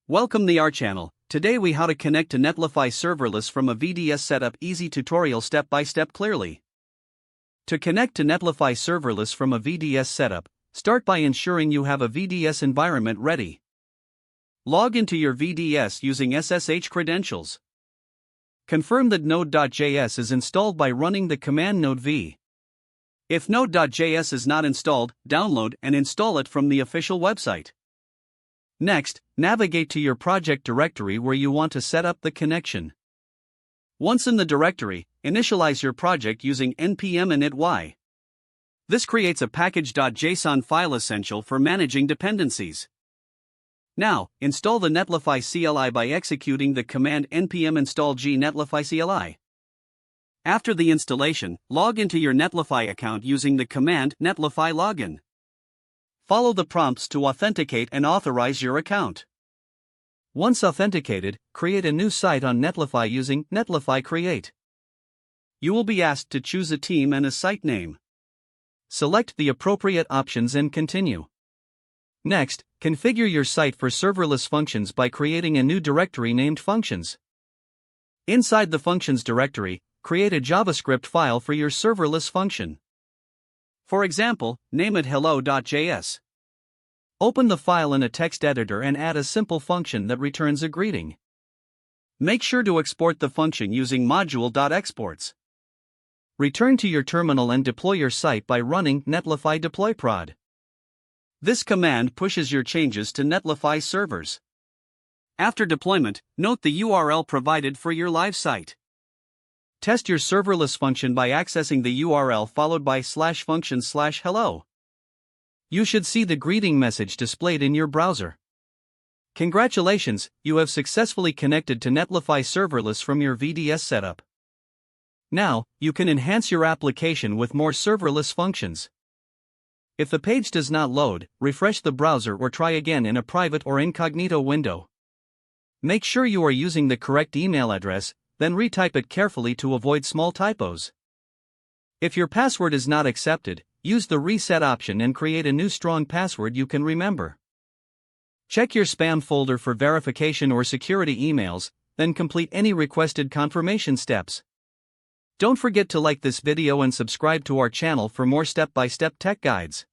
Welcome to our channel. Today we how to connect to Netlify serverless from a VDS setup. Easy tutorial step by step clearly. To connect to Netlify serverless from a VDS setup, start by ensuring you have a VDS environment ready. Log into your VDS using SSH credentials. Confirm that Node.js is installed by running the command node v. If Node.js is not installed, download and install it from the official website. Next, navigate to your project directory where you want to set up the connection. Once in the directory, initialize your project using npm init. This creates a package.json file essential for managing dependencies. Now, install the Netlify CLI by executing the command npm install g netlify CLI. After the installation, log into your Netlify account using the command netlify login. Follow the prompts to authenticate and authorize your account. Once authenticated, create a new site on Netlify using Netlify Create. You will be asked to choose a team and a site name. Select the appropriate options and continue. Next, configure your site for serverless functions by creating a new directory named Functions. Inside the Functions directory, create a JavaScript file for your serverless function. For example, name it hello.js. Open the file in a text editor and add a simple function that returns a greeting. Make sure to export the function using module.exports. Return to your terminal and deploy your site by running netlify deploy prod. This command pushes your changes to Netlify servers. After deployment, note the URL provided for your live site. Test your serverless function by accessing the URL followed by /function/hello. You should see the greeting message displayed in your browser. Congratulations, you have successfully connected to Netlify serverless from your VDS setup. Now, you can enhance your application with more serverless functions. If the page does not load, refresh the browser or try again in a private or incognito window. Make sure you are using the correct email address, then retype it carefully to avoid small typos. If your password is not accepted, use the reset option and create a new strong password you can remember. Check your spam folder for verification or security emails, then complete any requested confirmation steps. Don't forget to like this video and subscribe to our channel for more step-by-step tech guides.